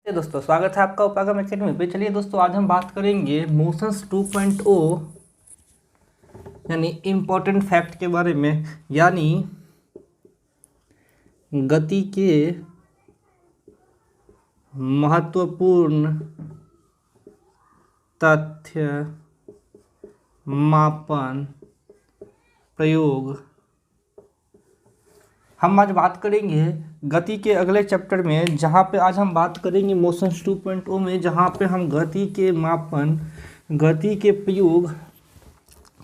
दोस्तों, स्वागत है आपका उपागम एकेडमी पे। चलिए दोस्तों, आज हम बात करेंगे मोशंस 2.0 यानी इम्पोर्टेंट फैक्ट के बारे में, यानी गति के महत्वपूर्ण तथ्य, मापन, प्रयोग। हम आज बात करेंगे गति के अगले चैप्टर में, जहाँ पे आज हम बात करेंगे मोशंस 2.0 में, जहाँ पे हम गति के मापन, गति के प्रयोग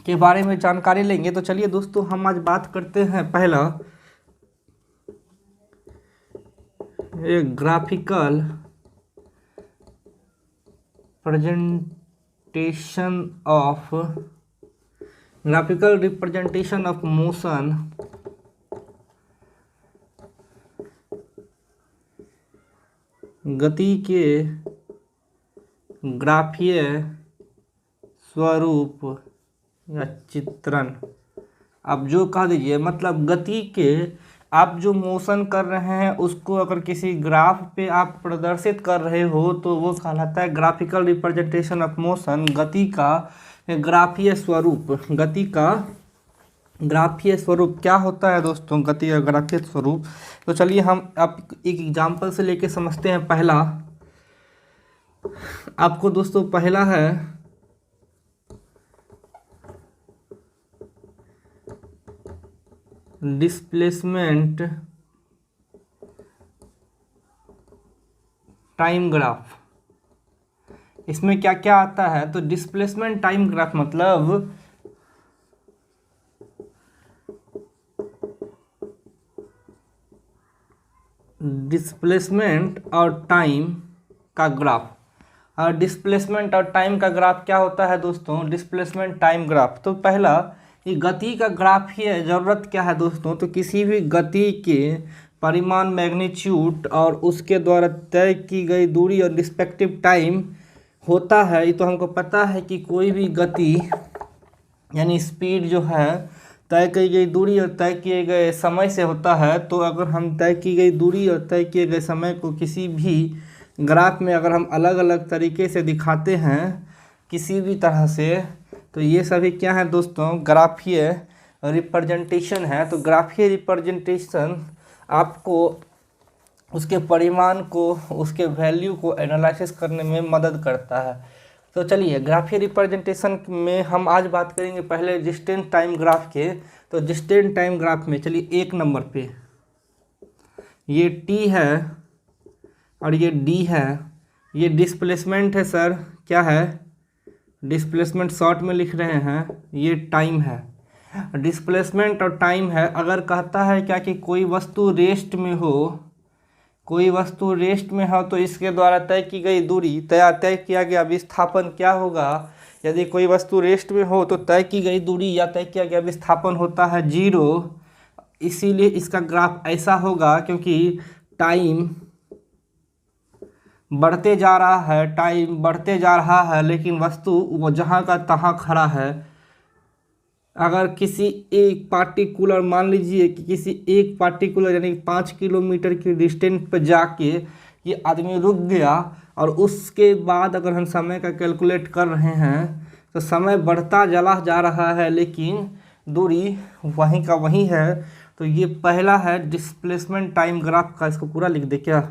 के बारे में जानकारी लेंगे। तो चलिए दोस्तों, हम आज बात करते हैं पहला एक ग्राफिकल रिप्रेजेंटेशन ऑफ मोशन गति के ग्राफीय स्वरूप या चित्रण। आप जो कह दीजिए, मतलब गति के आप जो मोशन कर रहे हैं उसको अगर किसी ग्राफ पे आप प्रदर्शित कर रहे हो तो वो कहलाता है ग्राफिकल रिप्रेजेंटेशन ऑफ मोशन, गति का ग्राफीय स्वरूप। गति का ग्राफीय स्वरूप क्या होता है दोस्तों? गति का ग्राफीय स्वरूप। तो चलिए हम आप एक एग्जांपल से लेके समझते हैं। पहला आपको दोस्तों, पहला है डिस्प्लेसमेंट टाइम ग्राफ। इसमें क्या क्या आता है? तो डिस्प्लेसमेंट टाइम ग्राफ मतलब डिस्प्लेसमेंट और टाइम का ग्राफ। और डिस्प्लेसमेंट और टाइम का ग्राफ क्या होता है दोस्तों? Displacement time graph. तो पहला, ये गति का ग्राफ ही है। ज़रूरत क्या है दोस्तों? तो किसी भी गति के परिमाण, मैग्नीट्यूड और उसके द्वारा तय की गई दूरी और रिस्पेक्टिव टाइम होता है। ये तो हमको पता है कि कोई भी गति यानी स्पीड जो है तय की गई दूरी और तय किए गए समय से होता है। तो अगर हम तय की गई दूरी और तय किए गए समय को किसी भी ग्राफ में अगर हम अलग अलग तरीके से दिखाते हैं किसी भी तरह से, तो ये सभी क्या है दोस्तों? ग्राफीय रिप्रेजेंटेशन है। तो ग्राफीय रिप्रेजेंटेशन आपको उसके परिमाण को, उसके वैल्यू को एनालिसिस करने में मदद करता है। तो चलिए, ग्राफीय रिप्रेजेंटेशन में हम आज बात करेंगे पहले डिस्टेंस टाइम ग्राफ के। तो डिस्टेंस टाइम ग्राफ में चलिए, एक नंबर पे ये टी है और ये डी है। ये डिस्प्लेसमेंट है सर, क्या है? डिस्प्लेसमेंट शॉर्ट में लिख रहे हैं। ये टाइम है। डिस्प्लेसमेंट और टाइम है। अगर कहता है क्या कि कोई वस्तु रेस्ट में हो, कोई वस्तु रेस्ट में हो, तो इसके द्वारा तय की गई दूरी, तय किया गया विस्थापन क्या होगा? यदि कोई वस्तु रेस्ट में हो तो तय की गई दूरी या तय किया गया विस्थापन होता है 0। इसीलिए इसका ग्राफ ऐसा होगा, क्योंकि टाइम बढ़ते जा रहा है, टाइम बढ़ते जा रहा है, लेकिन वस्तु वो जहाँ का तहाँ खड़ा है। अगर किसी एक पार्टिकुलर, मान लीजिए कि किसी एक पार्टिकुलर यानी 5 किलोमीटर की डिस्टेंस पर जाके ये आदमी रुक गया, और उसके बाद अगर हम समय का कैलकुलेट कर रहे हैं तो समय बढ़ता चला जा रहा है, लेकिन दूरी वहीं का वहीं है। तो ये पहला है डिस्प्लेसमेंट टाइम ग्राफ का। इसको पूरा लिख दे क्या?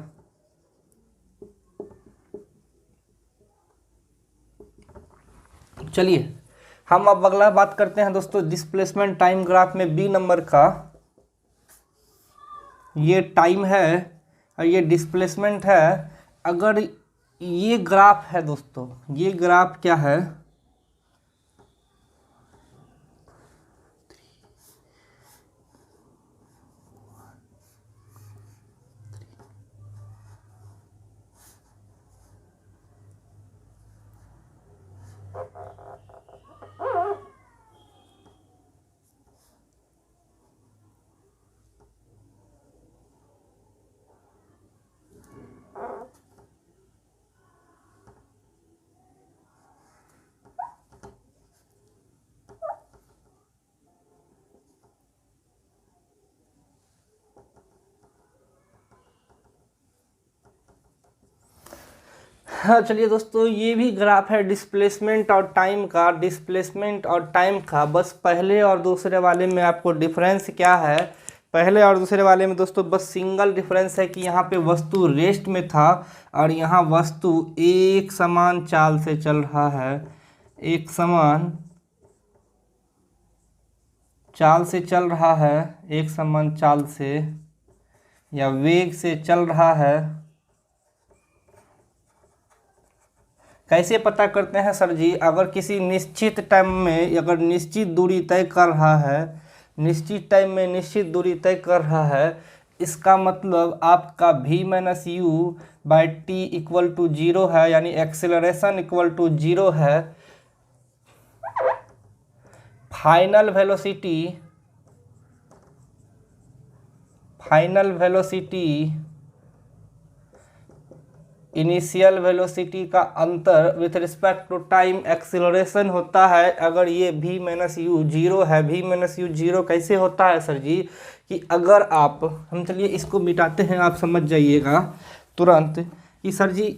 चलिए हम अब अगला बात करते हैं दोस्तों, डिस्प्लेसमेंट टाइम ग्राफ में बी नंबर का। ये टाइम है और ये डिस्प्लेसमेंट है। अगर ये ग्राफ है दोस्तों, ये ग्राफ क्या है? हाँ चलिए दोस्तों, ये भी ग्राफ है डिस्प्लेसमेंट और टाइम का। डिस्प्लेसमेंट और टाइम का बस पहले और दूसरे वाले में आपको डिफरेंस क्या है, पहले और दूसरे वाले में दोस्तों बस सिंगल डिफरेंस है कि यहाँ पे वस्तु रेस्ट में था और यहाँ वस्तु एक समान चाल से चल रहा है, एक समान चाल से चल रहा है, एक समान चाल से या वेग से चल रहा है। कैसे पता करते हैं सर जी? अगर किसी निश्चित टाइम में अगर निश्चित दूरी तय कर रहा है, निश्चित टाइम में निश्चित दूरी तय कर रहा है, इसका मतलब आपका v minus u by t equal to 0 है, यानी एक्सेलरेशन इक्वल टू 0 है। फाइनल वेलोसिटी इनिशियल वेलोसिटी का अंतर with respect to time acceleration होता है। अगर ये v माइनस यू 0 है, v माइनस यू 0 कैसे होता है सर जी? कि अगर आप, हम चलिए इसको मिटाते हैं, आप समझ जाइएगा तुरंत कि सर जी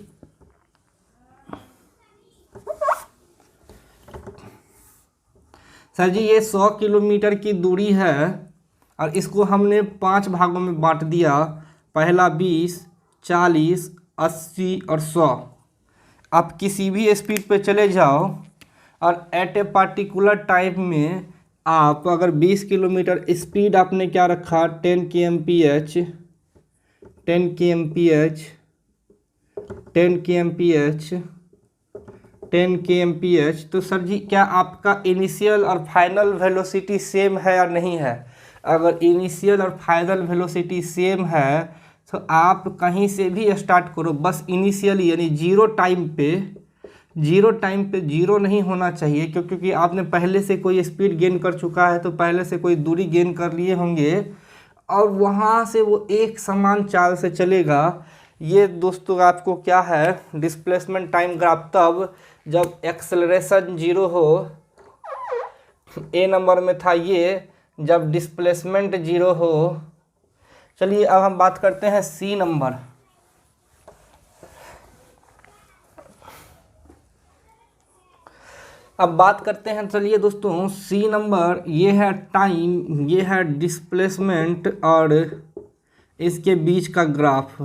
ये 100 किलोमीटर की दूरी है और इसको हमने 5 भागों में बांट दिया। पहला 20, 40, 80 और 100। आप किसी भी स्पीड पे चले जाओ और एट ए पार्टिकुलर टाइम में आप अगर 20 किलोमीटर स्पीड आपने क्या रखा, 10 kmph, 10 kmph, 10 kmph, 10 kmph, तो सर जी क्या आपका इनिशियल और फाइनल वेलोसिटी सेम है या नहीं है? अगर इनिशियल और फाइनल वेलोसिटी सेम है तो आप कहीं से भी स्टार्ट करो, बस इनिशियली यानी जीरो टाइम पे जीरो नहीं होना चाहिए, क्योंकि आपने पहले से कोई स्पीड गेन कर चुका है, तो पहले से कोई दूरी गेन कर लिए होंगे और वहाँ से वो एक समान चाल से चलेगा। ये दोस्तों आपको क्या है, डिस्प्लेसमेंट टाइम ग्राफ तब जब एक्सेलरेशन 0 हो, ए नंबर में था ये, जब डिस्प्लेसमेंट 0 हो। चलिए अब हम बात करते हैं सी नंबर। अब बात करते हैं चलिए दोस्तों सी नंबर, ये है टाइम, ये है डिस्प्लेसमेंट और इसके बीच का ग्राफ।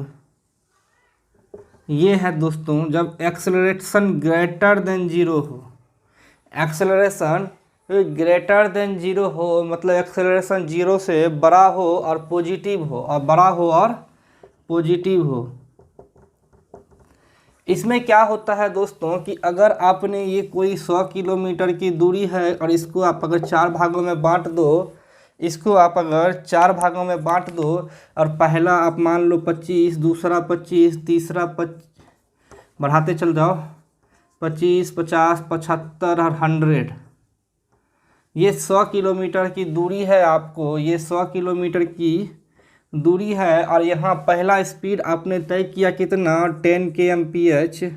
ये है दोस्तों जब एक्सेलरेशन ग्रेटर देन 0 हो, एक्सेलरेशन ग्रेटर देन 0 हो, मतलब एक्सेलरेशन 0 से बड़ा हो और पॉजिटिव हो, और बड़ा हो और पॉजिटिव हो। इसमें क्या होता है दोस्तों कि अगर आपने ये कोई 100 किलोमीटर की दूरी है और इसको आप अगर 4 भागों में बांट दो, इसको आप अगर 4 भागों में बांट दो और पहला आप मान लो 25, दूसरा 25, तीसरा 25, बढ़ाते चल जाओ, 25, 50, 75 और 100। ये 100 किलोमीटर की दूरी है, आपको ये 100 किलोमीटर की दूरी है और यहाँ पहला स्पीड आपने तय किया कितना, 10 kmph,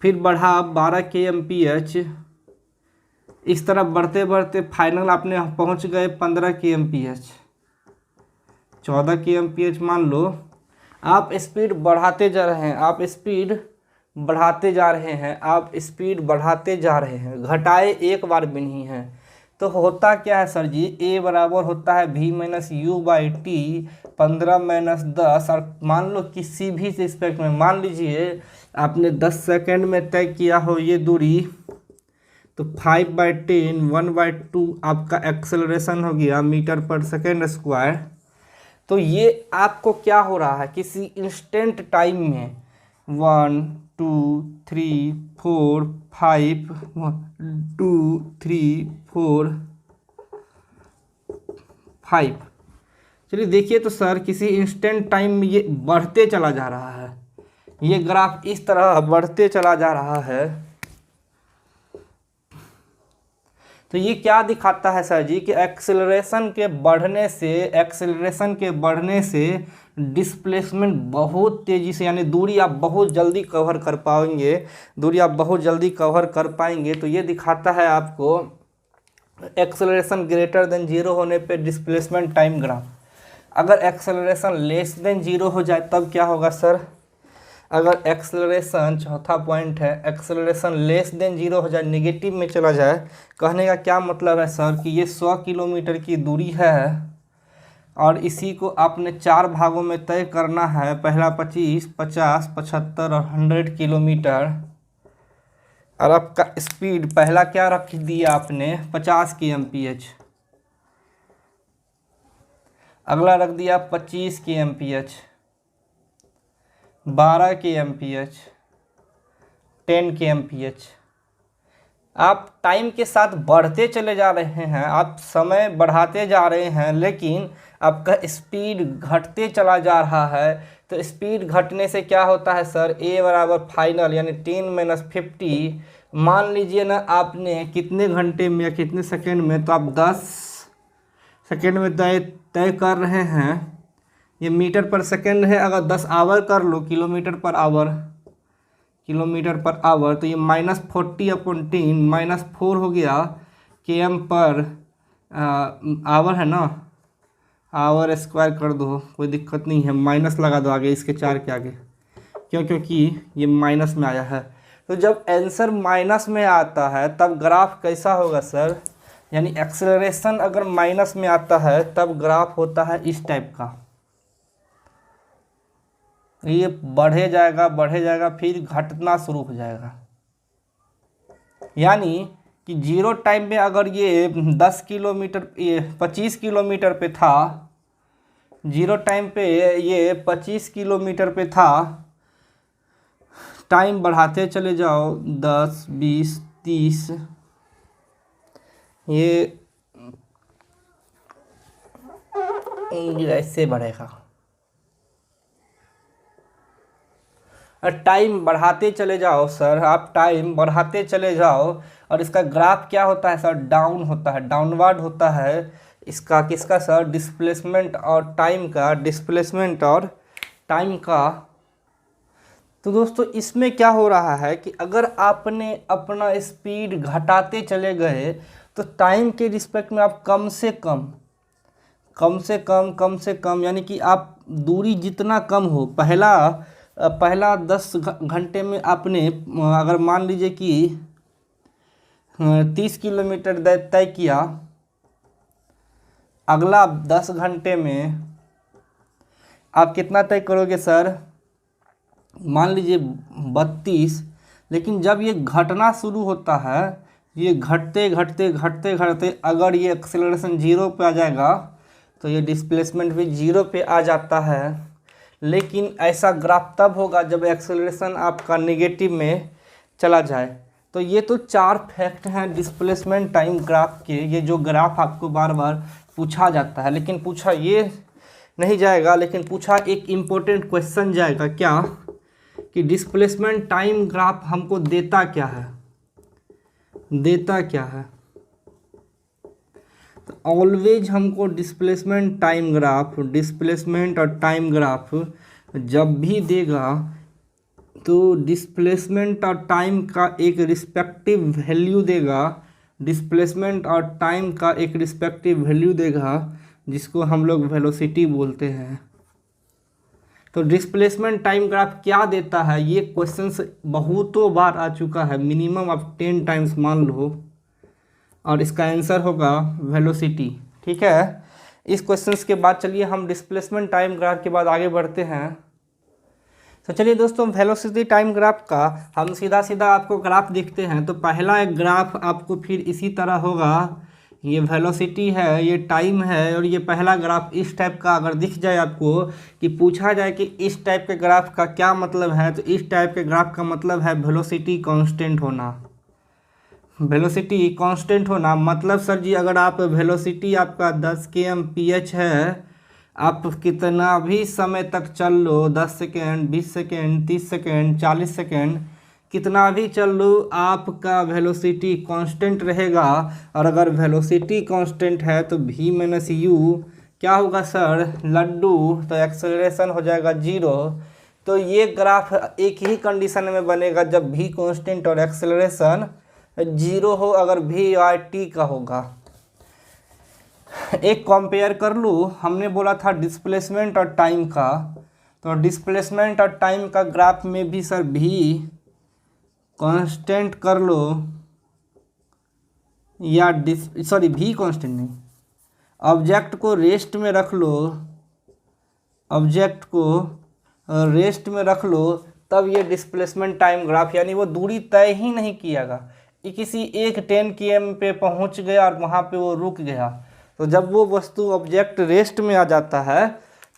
फिर बढ़ा 12 kmph, इस तरह बढ़ते बढ़ते फाइनल आपने पहुँच गए 15 kmph, 14 kmph मान लो। आप स्पीड बढ़ाते जा रहे हैं, आप स्पीड बढ़ाते जा रहे हैं, आप स्पीड बढ़ाते जा रहे हैं, घटाए एक बार भी नहीं है। तो होता क्या है सर जी, ए बराबर होता है v minus u by T, 15 minus 10, और मान लो किसी भी रिस्पेक्ट में, मान लीजिए आपने 10 सेकेंड में तय किया हो ये दूरी, तो 5/10, 1/2 आपका एक्सेलरेशन हो गया मीटर पर सेकेंड स्क्वायर। तो ये आपको क्या हो रहा है, किसी इंस्टेंट टाइम में 1 2 3 4 5, 1 2 3 4 5। चलिए देखिए तो सर किसी इंस्टेंट टाइम में ये बढ़ते चला जा रहा है, ये ग्राफ इस तरह बढ़ते चला जा रहा है। तो ये क्या दिखाता है सर जी कि एक्सेलरेशन के बढ़ने से डिस्प्लेसमेंट बहुत तेज़ी से, यानी दूरी आप बहुत जल्दी कवर कर पाएंगे, दूरी आप बहुत जल्दी कवर कर पाएंगे। तो ये दिखाता है आपको एक्सेलरेशन ग्रेटर देन 0 होने पे डिस्प्लेसमेंट टाइम ग्राफ। अगर एक्सेलरेशन लेस देन 0 हो जाए तब क्या होगा सर? अगर एक्सेलरेशन, चौथा पॉइंट है, एक्सेलरेशन लेस देन 0 हो जाए, नेगेटिव में चला जाए। कहने का क्या मतलब है सर कि ये 100 किलोमीटर की दूरी है और इसी को आपने 4 भागों में तय करना है। पहला 25, 50, 75 और 100 किलोमीटर। और आपका स्पीड पहला क्या रख दिया आपने, 50 kmph। अगला रख दिया 25 kmph, 12 kmph, 10 kmph। आप टाइम के साथ बढ़ते चले जा रहे हैं, आप समय बढ़ाते जा रहे हैं, लेकिन आपका स्पीड घटते चला जा रहा है। तो स्पीड घटने से क्या होता है सर, ए बराबर फाइनल यानी 10 - 50। मान लीजिए ना आपने कितने घंटे में या कितने सेकंड में, तो आप 10 सेकंड में तय कर रहे हैं। ये मीटर पर सेकंड है, अगर 10 आवर कर लो, किलोमीटर पर आवर, तो ये -40/10 -4 हो गया km पर आवर है ना। आवर स्क्वायर कर दो, कोई दिक्कत नहीं है, माइनस लगा दो आगे इसके 4 के आगे, क्योंकि ये माइनस में आया है। तो जब आंसर माइनस में आता है तब ग्राफ कैसा होगा सर, यानी एक्सेलरेशन अगर माइनस में आता है तब ग्राफ होता है इस टाइप का। ये बढ़े जाएगा फिर घटना शुरू हो जाएगा। यानी कि 0 टाइम में अगर ये 10 किलोमीटर, ये 25 किलोमीटर पे था, 0 टाइम पे ये 25 किलोमीटर पे था, टाइम बढ़ाते चले जाओ 10, 20, 30, ये ऐसे बढ़ेगा। टाइम बढ़ाते चले जाओ सर, आप टाइम बढ़ाते चले जाओ और इसका ग्राफ क्या होता है सर, डाउन होता है, डाउनवर्ड होता है। इसका किसका सर, डिस्प्लेसमेंट और टाइम का, डिस्प्लेसमेंट और टाइम का। तो दोस्तों इसमें क्या हो रहा है कि अगर आपने अपना स्पीड घटाते चले गए तो टाइम के रिस्पेक्ट में आप कम से कम यानी कि आप दूरी जितना कम हो, पहला 10 घंटे में आपने अगर मान लीजिए कि 30 किलोमीटर तय किया, अगला 10 घंटे में आप कितना तय करोगे सर, मान लीजिए 32। लेकिन जब ये घटना शुरू होता है, ये घटते अगर ये एक्सेलरेशन 0 पे आ जाएगा तो ये डिस्प्लेसमेंट भी 0 पे आ जाता है। लेकिन ऐसा ग्राफ तब होगा जब एक्सेलरेशन आपका नेगेटिव में चला जाए। तो ये तो 4 फैक्ट हैं डिस्प्लेसमेंट टाइम ग्राफ के, ये जो ग्राफ आपको बार बार पूछा जाता है, लेकिन पूछा ये नहीं जाएगा, लेकिन पूछा एक इम्पोर्टेंट क्वेश्चन जाएगा क्या, कि डिस्प्लेसमेंट टाइम ग्राफ हमको देता क्या है। तो ऑलवेज हमको डिस्प्लेसमेंट टाइम ग्राफ, डिस्प्लेसमेंट और टाइम ग्राफ जब भी देगा तो डिस्प्लेसमेंट और टाइम का एक रिस्पेक्टिव वैल्यू देगा, डिस्प्लेसमेंट और टाइम का एक रिस्पेक्टिव वैल्यू देगा, जिसको हम लोग वेलोसिटी बोलते हैं। तो डिस्प्लेसमेंट टाइम ग्राफ क्या देता है, ये क्वेश्चंस बहुतों बार आ चुका है, मिनिमम आप 10 टाइम्स मान लो, और इसका आंसर होगा वेलोसिटी। ठीक है, इस क्वेश्चंस के बाद चलिए हम डिस्प्लेसमेंट टाइम ग्राफ के बाद आगे बढ़ते हैं। तो चलिए दोस्तों, वेलोसिटी टाइम ग्राफ का हम सीधा आपको ग्राफ देखते हैं। तो पहला एक ग्राफ आपको फिर इसी तरह होगा, ये वेलोसिटी है, ये टाइम है, और ये पहला ग्राफ इस टाइप का अगर दिख जाए आपको, कि पूछा जाए कि इस टाइप के ग्राफ का क्या मतलब है, तो इस टाइप के ग्राफ का मतलब है वेलोसिटी कांस्टेंट होना। वेलोसिटी कांस्टेंट होना मतलब सर जी, अगर आप वेलोसिटी आपका 10 kmph है, आप कितना भी समय तक चल लो, 10 सेकेंड, 20 सेकेंड, 30 सेकेंड, 40 सेकेंड, कितना भी चल लो, आपका वेलोसिटी कांस्टेंट रहेगा। और अगर वेलोसिटी कांस्टेंट है तो v - u क्या होगा सर, लड्डू, तो एक्सेलरेशन हो जाएगा 0। तो ये ग्राफ एक ही कंडीशन में बनेगा जब v कांस्टेंट और एक्सेलरेशन 0 हो, अगर v और t का होगा। एक कंपेयर कर लूँ, हमने बोला था डिस्प्लेसमेंट और टाइम का, तो डिस्प्लेसमेंट और टाइम का ग्राफ में भी सर भी कांस्टेंट कर लो, या भी कांस्टेंट नहीं, ऑब्जेक्ट को रेस्ट में रख लो, ऑब्जेक्ट को रेस्ट में रख लो, तब ये डिस्प्लेसमेंट टाइम ग्राफ, यानी वो दूरी तय ही नहीं किएगा, ये किसी एक 10 km पे पहुंच गया और वहाँ पे वो रुक गया। तो जब वो वस्तु ऑब्जेक्ट रेस्ट में आ जाता है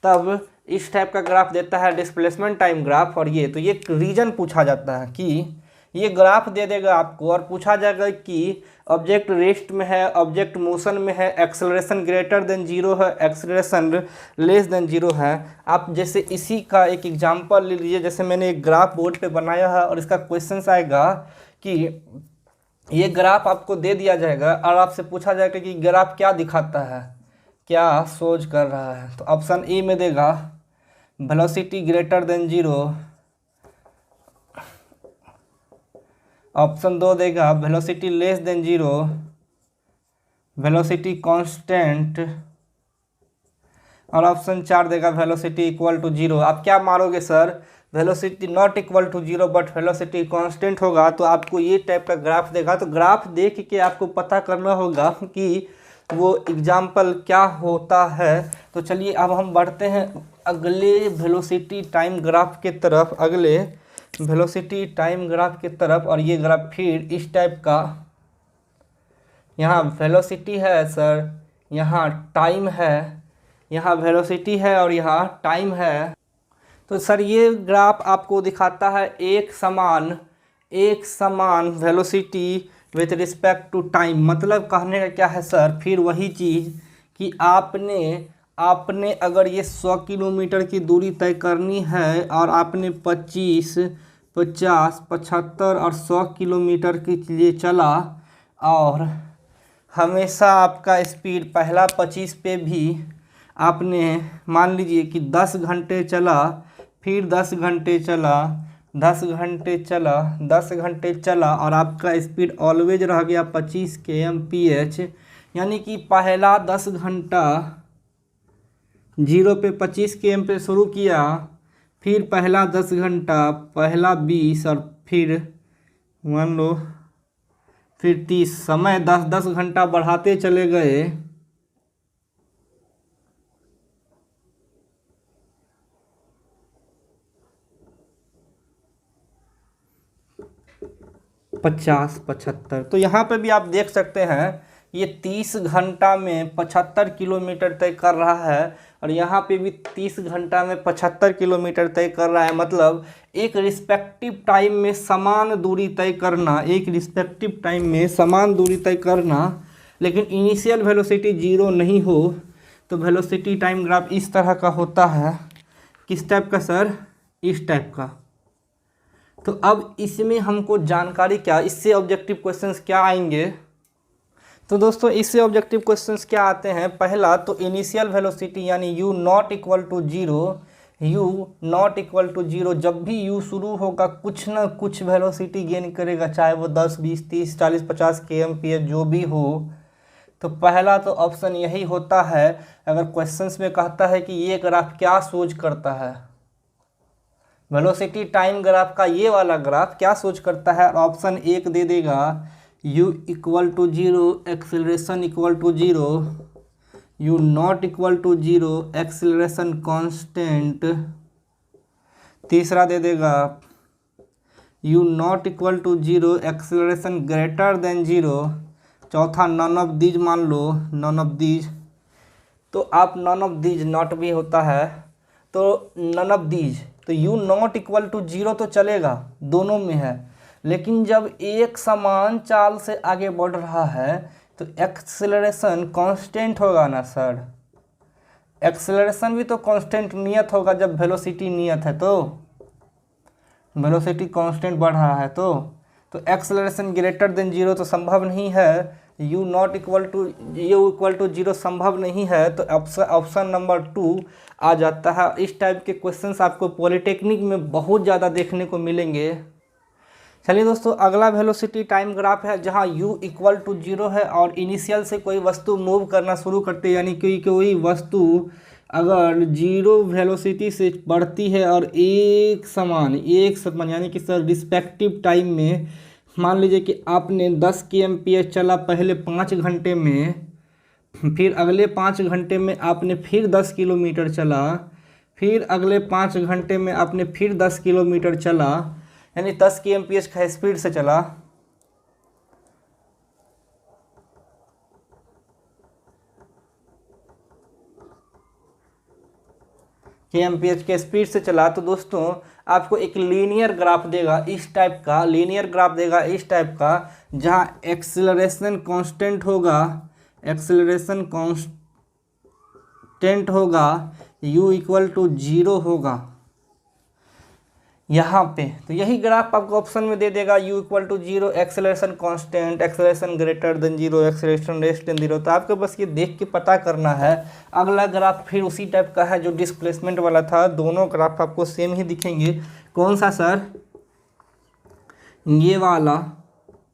तब इस टाइप का ग्राफ देता है डिस्प्लेसमेंट टाइम ग्राफ। और ये तो ये रीजन पूछा जाता है कि ये ग्राफ दे देगा आपको और पूछा जाएगा कि ऑब्जेक्ट रेस्ट में है, ऑब्जेक्ट मोशन में है, एक्सेलरेशन ग्रेटर देन 0 है, एक्सेलरेशन लेस देन 0 है। आप जैसे इसी का एक एग्जांपल ले लीजिए, जैसे मैंने एक ग्राफ बोर्ड पे बनाया है और इसका क्वेश्चन आएगा कि ये ग्राफ आपको दे दिया जाएगा और आपसे पूछा जाएगा कि ग्राफ क्या दिखाता है, क्या सोच कर रहा है। तो ऑप्शन ए में देगा वेलोसिटी ग्रेटर देन 0, ऑप्शन 2 देगा velocity less than 0, velocity constant, और ऑप्शन 4 देगा वेलोसिटी इक्वल टू 0। आप क्या मारोगे sir, velocity not equal to 0 but velocity constant होगा तो आपको ये टाइप का ग्राफ देगा। तो ग्राफ देख के आपको पता करना होगा कि वो एग्जाम्पल क्या होता है। तो चलिए अब हम बढ़ते हैं अगले वेलोसिटी टाइम ग्राफ के तरफ, अगले वेलोसिटी टाइम ग्राफ की तरफ। और ये ग्राफ फिर इस टाइप का, यहाँ वेलोसिटी है सर, यहाँ टाइम है, यहाँ वेलोसिटी है और यहाँ टाइम है। तो सर ये ग्राफ आपको दिखाता है एक समान velocity with respect to time. मतलब कहने का क्या है सर, फिर वही चीज़ कि आपने अगर ये 100 किलोमीटर की दूरी तय करनी है और आपने 25, 50, 75 और 100 किलोमीटर के लिए चला और हमेशा आपका स्पीड पहला 25 पे भी आपने मान लीजिए कि 10 घंटे चला, फिर 10 घंटे चला, 10 घंटे चला, 10 घंटे चला और आपका स्पीड ऑलवेज रह गया 25 kmph। यानी कि पहला 10 घंटा 0 पे 25 km पे शुरू किया, फिर पहला 10 घंटा, पहला 20 और फिर मान लो फिर 30, समय 10 घंटा बढ़ाते चले गए। पचास 75, तो यहाँ पे भी आप देख सकते हैं ये 30 घंटा में 75 किलोमीटर तय कर रहा है और यहाँ पे भी 30 घंटा में 75 किलोमीटर तय कर रहा है। मतलब एक रिस्पेक्टिव टाइम में समान दूरी तय करना, एक रिस्पेक्टिव टाइम में समान दूरी तय करना, लेकिन इनिशियल वेलोसिटी 0 नहीं हो। तो वेलोसिटी टाइम ग्राफ इस तरह का होता है। किस टाइप का सर, इस टाइप का। तो अब इसमें हमको जानकारी क्या, इससे ऑब्जेक्टिव क्वेश्चंस क्या आएंगे। तो दोस्तों इससे ऑब्जेक्टिव क्वेश्चंस क्या आते हैं। पहला तो इनिशियल वेलोसिटी यानी u not equal to 0, u not equal to 0, जब भी u शुरू होगा कुछ ना कुछ वेलोसिटी गेन करेगा, चाहे वो 10, 20, 30, 40, 50 kmph जो भी हो। तो पहला तो ऑप्शन यही होता है। अगर क्वेश्चंस में कहता है कि ये ग्राफ क्या सोच करता है, वेलोसिटी टाइम ग्राफ का ये वाला ग्राफ क्या सोच करता है, ऑप्शन 1 दे देगा u equal to 0, acceleration equal to 0, u not equal to 0, acceleration constant. तीसरा दे देगा u not equal to 0, acceleration greater than 0। चौथा नन ऑफ दीज मान लो, नन ऑफ दीज। तो आप नन ऑफ दीज नॉट भी होता है, तो नन ऑफ दीज, तो u नॉट इक्वल टू 0 तो चलेगा, दोनों में है। लेकिन जब एक समान चाल से आगे बढ़ रहा है तो एक्सेलरेशन कांस्टेंट होगा ना सर। एक्सेलरेशन भी तो कांस्टेंट नियत होगा जब वेलोसिटी नियत है, तो वेलोसिटी कांस्टेंट बढ़ रहा है तो एक्सेलरेशन ग्रेटर देन 0 तो संभव नहीं है, u not equal to equal to 0 संभव नहीं है। तो ऑप्शन नंबर 2 आ जाता है। इस टाइप के क्वेश्चंस आपको पॉलिटेक्निक में बहुत ज़्यादा देखने को मिलेंगे। चलिए दोस्तों अगला वेलोसिटी टाइम ग्राफ है जहां u इक्वल टू 0 है और इनिशियल से कोई वस्तु मूव करना शुरू करती है, यानी कि कोई वस्तु अगर जीरो वेलोसिटी से बढ़ती है और एक समान यानी कि सर रिस्पेक्टिव टाइम में, मान लीजिए कि आपने 10 kmph चला पहले 5 घंटे में, फिर अगले 5 घंटे में आपने फिर 10 किलोमीटर चला, फिर अगले 5 घंटे में आपने फिर 10 किलोमीटर चला, यानी 10 kmph का स्पीड से चला। kmph के स्पीड से चला तो दोस्तों आपको एक लीनियर ग्राफ देगा इस टाइप का, जहाँ एक्सेलरेशन कांस्टेंट होगा, u इक्वल टू 0 होगा यहाँ पे। तो यही ग्राफ आपको ऑप्शन में दे देगा, u equal to 0, acceleration constant, acceleration greater than 0, acceleration less than 0। तो आपको बस ये देख के पता करना है। अगला ग्राफ फिर उसी टाइप का है जो डिस्प्लेसमेंट वाला था, दोनों ग्राफ आपको सेम ही दिखेंगे। कौन सा सर? ये वाला,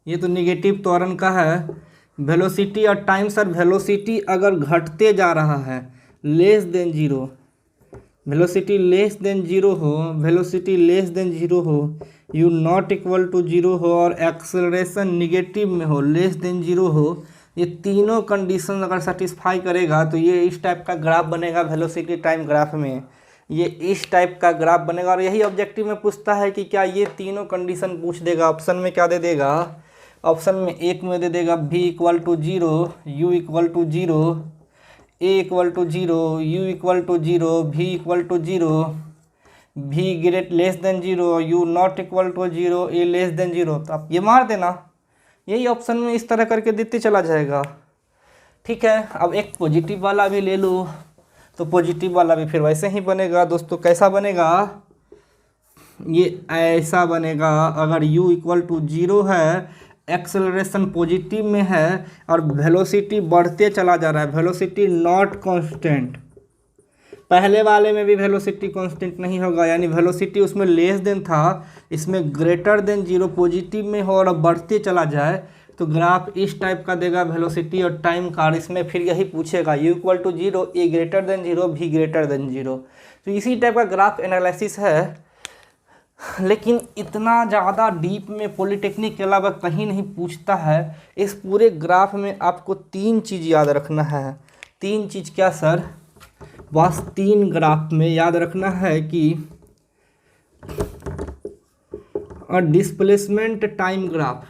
ये तो निगेटिव त्वरण का है। वेलोसिटी और टाइम, सर वेलोसिटी अगर घटते जा रहा है less than 0, velocity less than 0 हो, u नॉट इक्वल टू 0 हो और एक्सेलरेशन निगेटिव में हो, लेस देन 0 हो, ये तीनों कंडीशन अगर सेटिस्फाई करेगा तो ये इस टाइप का ग्राफ बनेगा। वेलोसिटी टाइम ग्राफ में ये इस टाइप का ग्राफ बनेगा। और यही ऑब्जेक्टिव में पूछता है कि क्या ये तीनों कंडीशन पूछ देगा। ऑप्शन में क्या दे देगा? ऑप्शन में एक में दे देगा v equal to 0, u equal to 0, a equal to 0, u equal to 0, v equal to 0, v great less than 0, u not equal to 0, a less than 0। तो आप ये मार देना, यही ऑप्शन में इस तरह करके देते चला जाएगा। ठीक है, अब एक पॉजिटिव वाला भी ले लो, तो पॉजिटिव वाला भी फिर वैसे ही बनेगा दोस्तों। कैसा बनेगा? ये ऐसा बनेगा। अगर u इक्वल टू 0 है, एक्सेलरेशन पॉजिटिव में है और वेलोसिटी बढ़ते चला जा रहा है, वेलोसिटी नॉट कांस्टेंट। पहले वाले में भी वेलोसिटी कांस्टेंट नहीं होगा, यानी वेलोसिटी उसमें लेस देन था, इसमें ग्रेटर देन 0 पॉजिटिव में हो और बढ़ते चला जाए, तो ग्राफ इस टाइप का देगा वेलोसिटी और टाइम का। और इसमें फिर यही पूछेगा u equal to 0, a greater than 0, v greater than 0। तो इसी टाइप का ग्राफ एनालिसिस है, लेकिन इतना ज़्यादा डीप में पॉलिटेक्निक के अलावा कहीं नहीं पूछता है। इस पूरे ग्राफ में आपको 3 चीज़ याद रखना है। 3 चीज़ क्या सर? बस 3 ग्राफ में याद रखना है कि डिस्प्लेसमेंट टाइम ग्राफ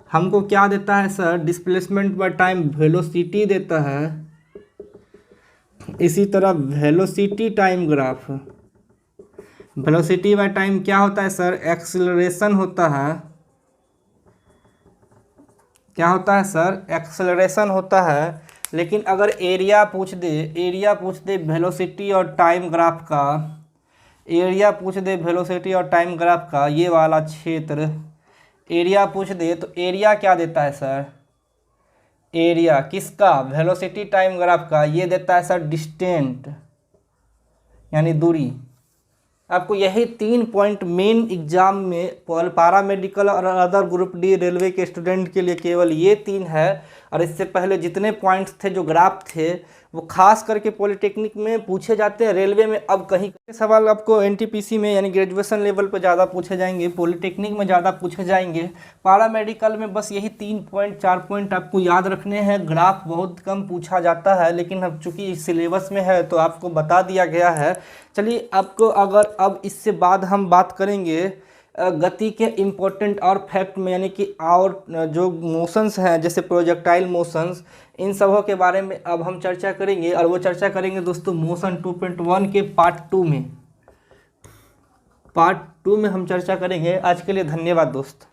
हमको क्या देता है sir? Displacement by time velocity देता है। इसी तरह velocity time graph, velocity by time क्या होता है सर? एक्सेलरेशन होता है। क्या होता है सर? एक्सेलरेशन होता है। लेकिन अगर एरिया पूछ दे वेलोसिटी और टाइम ग्राफ का, वेलोसिटी और टाइम ग्राफ का ये वाला क्षेत्र एरिया पूछ दे, तो एरिया क्या देता है सर? एरिया किसका? वेलोसिटी टाइम ग्राफ का। ये देता है सर डिस्टेंट, यानी दूरी। आपको यही 3 पॉइंट मेन एग्जाम में पैरामेडिकल और अदर ग्रुप डी रेलवे के स्टूडेंट के लिए केवल ये 3 है। और इससे पहले जितने पॉइंट्स थे, जो ग्राफ थे, वो खास करके पॉलिटेक्निक में पूछे जाते हैं। रेलवे में अब कहीं सवाल आपको एनटीपीसी में यानी ग्रेजुएशन लेवल पर ज़्यादा पूछे जाएंगे, पॉलिटेक्निक में ज़्यादा पूछे जाएंगे। पैरामेडिकल में बस यही 3 पॉइंट 4 पॉइंट आपको याद रखने हैं। ग्राफ बहुत कम पूछा जाता है, लेकिन अब चूँकि सिलेबस में है तो आपको बता दिया गया है। चलिए आपको अगर अब इससे बाद हम बात करेंगे गति के इम्पोर्टेंट और फैक्ट में, यानी कि और जो मोशंस हैं जैसे प्रोजेक्टाइल मोशंस, इन सबों के बारे में अब हम चर्चा करेंगे। और वो चर्चा करेंगे दोस्तों मोशन 2.1 के पार्ट 2 में। पार्ट 2 में हम चर्चा करेंगे। आज के लिए धन्यवाद दोस्त।